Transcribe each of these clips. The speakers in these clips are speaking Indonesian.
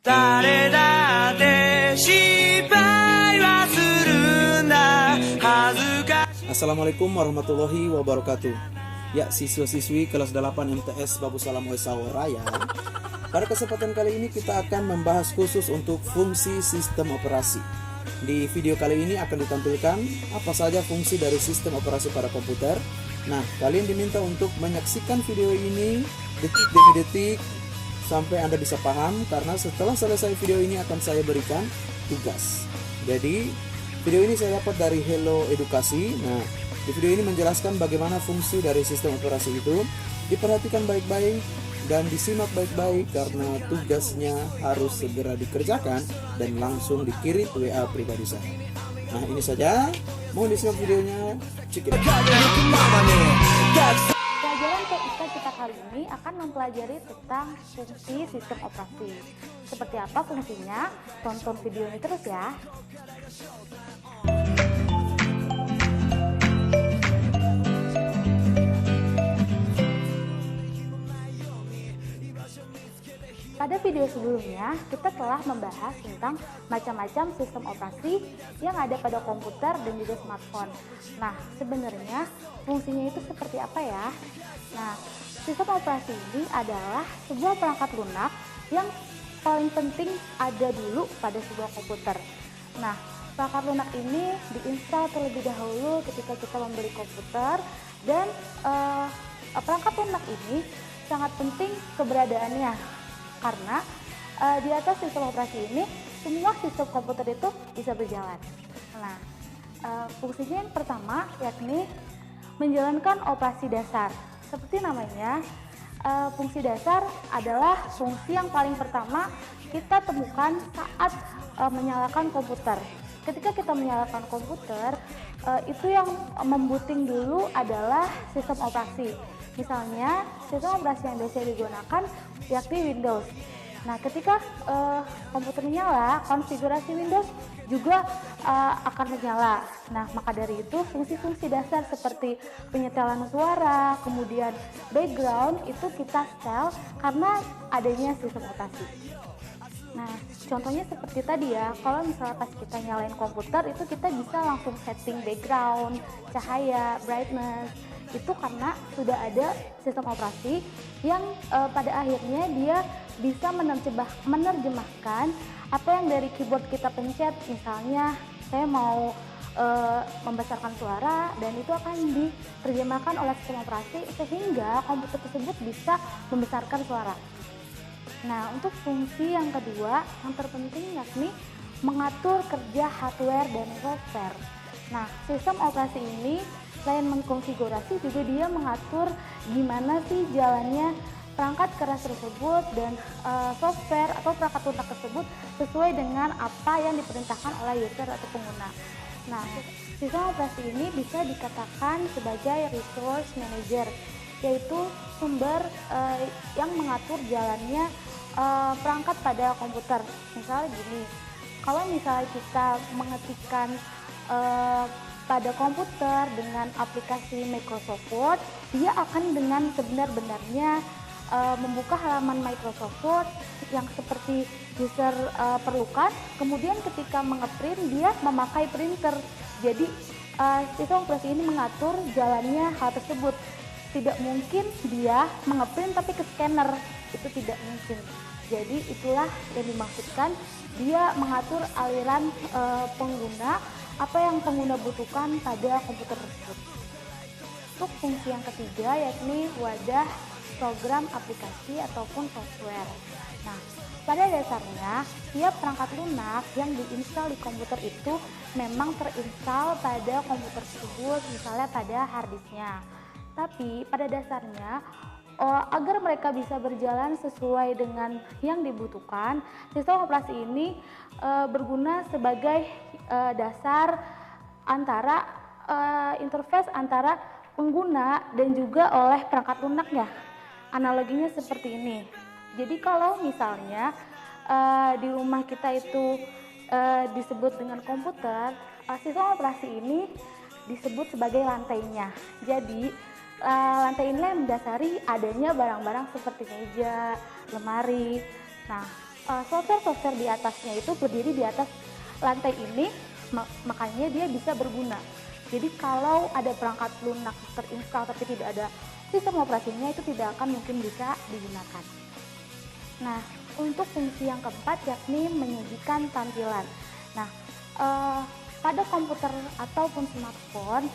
誰だって失敗はするんだ恥ずかしい Assalamualaikum warahmatullahi wabarakatuh. Ya, siswa-siswi kelas 8 MTS Babu Salam Raya. Pada kesempatan kali ini kita akan membahas khusus untuk fungsi sistem operasi. Di video kali ini akan ditampilkan apa saja fungsi dari sistem operasi pada komputer. Nah, kalian diminta untuk menyaksikan video ini detik demi detik sampai Anda bisa paham, karena setelah selesai video ini akan saya berikan tugas. Jadi, video ini saya dapat dari Hello Edukasi. Nah, di video ini menjelaskan bagaimana fungsi dari sistem operasi itu. Diperhatikan baik-baik dan disimak baik-baik karena tugasnya harus segera dikerjakan dan langsung dikirim WA pribadi saya. Nah, ini saja. Mohon disimak videonya. Check it out. Pelajaran TIK kita kali ini akan mempelajari tentang fungsi sistem operasi. Seperti apa fungsinya? Tonton video ini terus ya. Pada video sebelumnya, kita telah membahas tentang macam-macam sistem operasi yang ada pada komputer dan juga smartphone. Nah, sebenarnya fungsinya itu seperti apa ya? Nah, sistem operasi ini adalah sebuah perangkat lunak yang paling penting ada dulu pada sebuah komputer. Nah, perangkat lunak ini diinstal terlebih dahulu ketika kita membeli komputer, dan perangkat lunak ini sangat penting keberadaannya. Karena di atas sistem operasi ini semua sistem komputer itu bisa berjalan. Nah, fungsinya yang pertama yakni menjalankan operasi dasar. Seperti namanya, fungsi dasar adalah fungsi yang paling pertama kita temukan saat menyalakan komputer. Ketika kita menyalakan komputer, itu yang membuting dulu adalah sistem operasi. Misalnya, sistem operasi yang biasa digunakan yakni Windows. Nah, ketika komputer menyala, konfigurasi Windows juga akan menyala. Nah, maka dari itu fungsi-fungsi dasar seperti penyetelan suara, kemudian background itu kita setel karena adanya sistem operasi. Nah, contohnya seperti tadi ya, kalau misalnya pas kita nyalain komputer itu kita bisa langsung setting background, cahaya, brightness. Itu karena sudah ada sistem operasi yang pada akhirnya dia bisa menerjemahkan apa yang dari keyboard kita pencet. Misalnya saya mau membesarkan suara, dan itu akan diterjemahkan oleh sistem operasi sehingga komputer tersebut bisa membesarkan suara. Nah, untuk fungsi yang kedua yang terpenting yakni mengatur kerja hardware dan software. Nah, sistem operasi ini selain mengkonfigurasi juga dia mengatur gimana sih jalannya perangkat keras tersebut dan software atau perangkat lunak tersebut sesuai dengan apa yang diperintahkan oleh user atau pengguna. Nah, sistem operasi ini bisa dikatakan sebagai resource manager, yaitu sumber yang mengatur jalannya perangkat pada komputer. Misalnya gini, kalau misalnya kita mengetikkan pada komputer dengan aplikasi Microsoft Word, dia akan dengan sebenar-benarnya membuka halaman Microsoft Word yang seperti user perlukan. Kemudian ketika mengeprint, dia memakai printer. Jadi sistem operasi ini mengatur jalannya hal tersebut. Tidak mungkin dia mengeprint tapi ke scanner, itu tidak mungkin. Jadi itulah yang dimaksudkan, dia mengatur aliran pengguna, apa yang pengguna butuhkan pada komputer tersebut. Untuk fungsi yang ketiga yakni wadah program aplikasi ataupun software. Nah, pada dasarnya tiap perangkat lunak yang diinstal di komputer itu memang terinstal pada komputer tersebut, misalnya pada harddisknya. Tapi pada dasarnya agar mereka bisa berjalan sesuai dengan yang dibutuhkan, sistem operasi ini berguna sebagai dasar antara interface antara pengguna dan juga oleh perangkat lunaknya. Analoginya seperti ini. Jadi kalau misalnya di rumah kita itu disebut dengan komputer, sistem operasi ini disebut sebagai lantainya. Jadi lantai ini yang mendasari adanya barang-barang seperti meja, lemari. Nah, software-software di atasnya itu berdiri di atas lantai ini, makanya dia bisa berguna. Jadi kalau ada perangkat lunak terinstall tapi tidak ada sistem operasinya, itu tidak akan mungkin bisa digunakan. Nah, untuk fungsi yang keempat yakni menyajikan tampilan. Nah, pada komputer ataupun smartphone,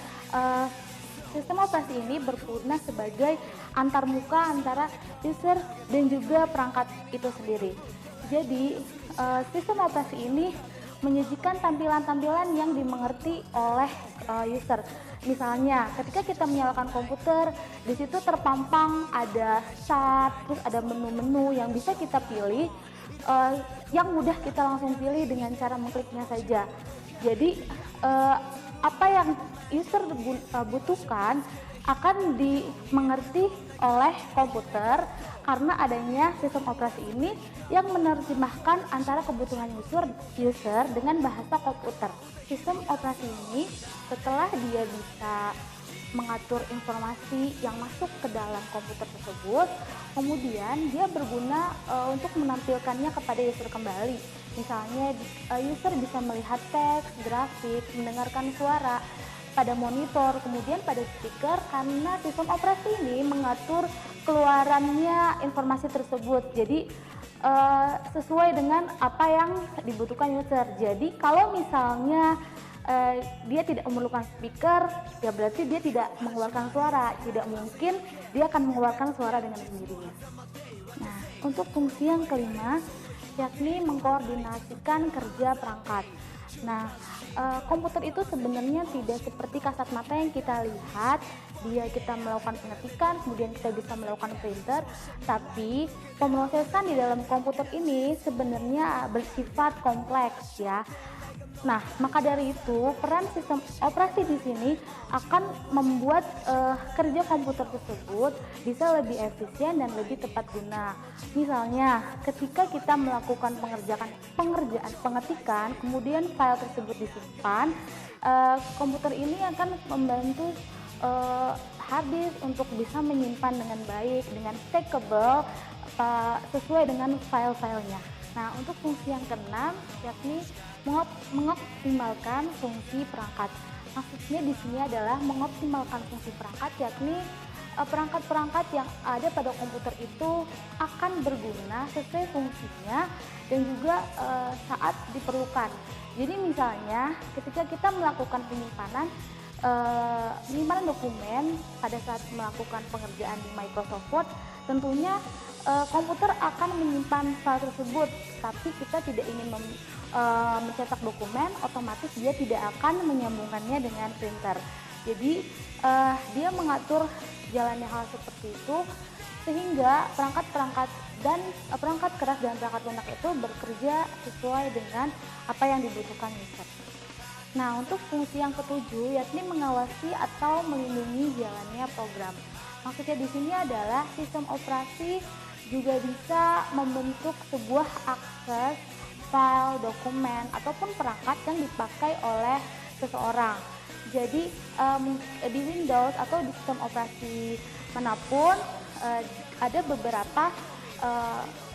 sistem operasi ini berguna sebagai antarmuka antara user dan juga perangkat itu sendiri. Jadi, sistem operasi ini menyajikan tampilan-tampilan yang dimengerti oleh user. Misalnya, ketika kita menyalakan komputer, di situ terpampang ada start, terus ada menu-menu yang bisa kita pilih, yang mudah kita langsung pilih dengan cara mengkliknya saja. Jadi, apa yang user butuhkan akan dimengerti oleh komputer karena adanya sistem operasi ini yang menerjemahkan antara kebutuhan user dengan bahasa komputer. Sistem operasi ini setelah dia bisa mengatur informasi yang masuk ke dalam komputer tersebut, kemudian dia berguna untuk menampilkannya kepada user kembali. Misalnya user bisa melihat teks, grafik, mendengarkan suara pada monitor, kemudian pada speaker, karena sistem operasi ini mengatur keluarannya informasi tersebut. Jadi sesuai dengan apa yang dibutuhkan user. Jadi kalau misalnya dia tidak memerlukan speaker, ya berarti dia tidak mengeluarkan suara. Tidak mungkin dia akan mengeluarkan suara dengan sendirinya. Nah, untuk fungsi yang kelima yakni mengkoordinasikan kerja perangkat. Nah, komputer itu sebenarnya tidak seperti kasat mata yang kita lihat, kita melakukan pengetikan, kemudian kita bisa melakukan printer, tapi pemrosesan di dalam komputer ini sebenarnya bersifat kompleks ya. Nah, maka dari itu peran sistem operasi di sini akan membuat kerja komputer tersebut bisa lebih efisien dan lebih tepat guna. Misalnya, ketika kita melakukan pengerjaan pengetikan, kemudian file tersebut disimpan, komputer ini akan membantu hard disk untuk bisa menyimpan dengan baik, dengan stackable sesuai dengan file-filenya. Nah, untuk fungsi yang keenam yakni mengoptimalkan fungsi perangkat. Maksudnya di sini adalah mengoptimalkan fungsi perangkat, yakni perangkat-perangkat yang ada pada komputer itu akan berguna sesuai fungsinya dan juga saat diperlukan. Jadi misalnya ketika kita melakukan penyimpanan dokumen pada saat melakukan pengerjaan di Microsoft Word, tentunya komputer akan menyimpan file tersebut, tapi kita tidak ingin mencetak dokumen, otomatis dia tidak akan menyambungkannya dengan printer. Jadi dia mengatur jalannya hal seperti itu sehingga perangkat-perangkat dan perangkat keras dan perangkat lunak itu bekerja sesuai dengan apa yang dibutuhkan user. Nah, untuk fungsi yang ketujuh yakni mengawasi atau melindungi jalannya program. Maksudnya di sini adalah sistem operasi juga bisa membentuk sebuah akses file, dokumen, ataupun perangkat yang dipakai oleh seseorang. Jadi di Windows atau di sistem operasi manapun ada beberapa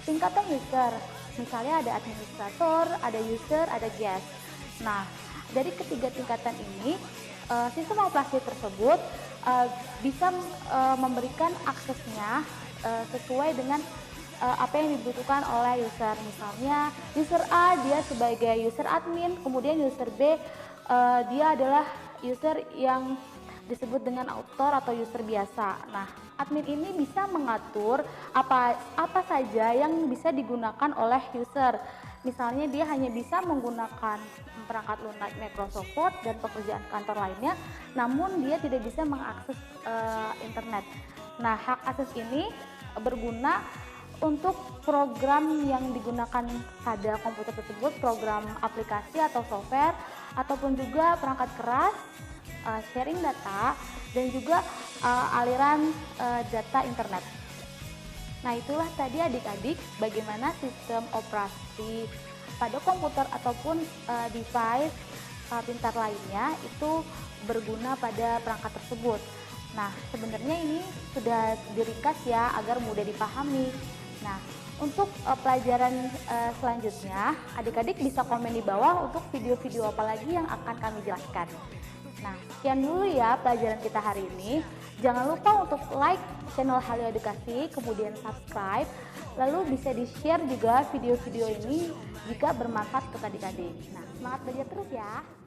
tingkatan user. Misalnya ada administrator, ada user, ada guest. Nah, dari ketiga tingkatan ini sistem operasi tersebut bisa memberikan aksesnya sesuai dengan apa yang dibutuhkan oleh user. Misalnya user A dia sebagai user admin, kemudian user B dia adalah user yang disebut dengan author atau user biasa. Nah, admin ini bisa mengatur apa saja yang bisa digunakan oleh user. Misalnya dia hanya bisa menggunakan perangkat lunak Microsoft Word dan pekerjaan kantor lainnya, namun dia tidak bisa mengakses internet. Nah, hak akses ini berguna untuk program yang digunakan pada komputer tersebut, program aplikasi atau software, ataupun juga perangkat keras, sharing data, dan juga aliran data internet. Nah, itulah tadi adik-adik bagaimana sistem operasi pada komputer ataupun device pintar lainnya itu berguna pada perangkat tersebut. Nah, sebenarnya ini sudah diringkas ya agar mudah dipahami. Nah, Untuk pelajaran selanjutnya, adik-adik bisa komen di bawah untuk video-video apa lagi yang akan kami jelaskan. Nah, sekian dulu ya pelajaran kita hari ini. Jangan lupa untuk like channel Halio Edukasi, kemudian subscribe, lalu bisa di-share juga video-video ini jika bermanfaat untuk adik-adik. Nah, semangat belajar terus ya!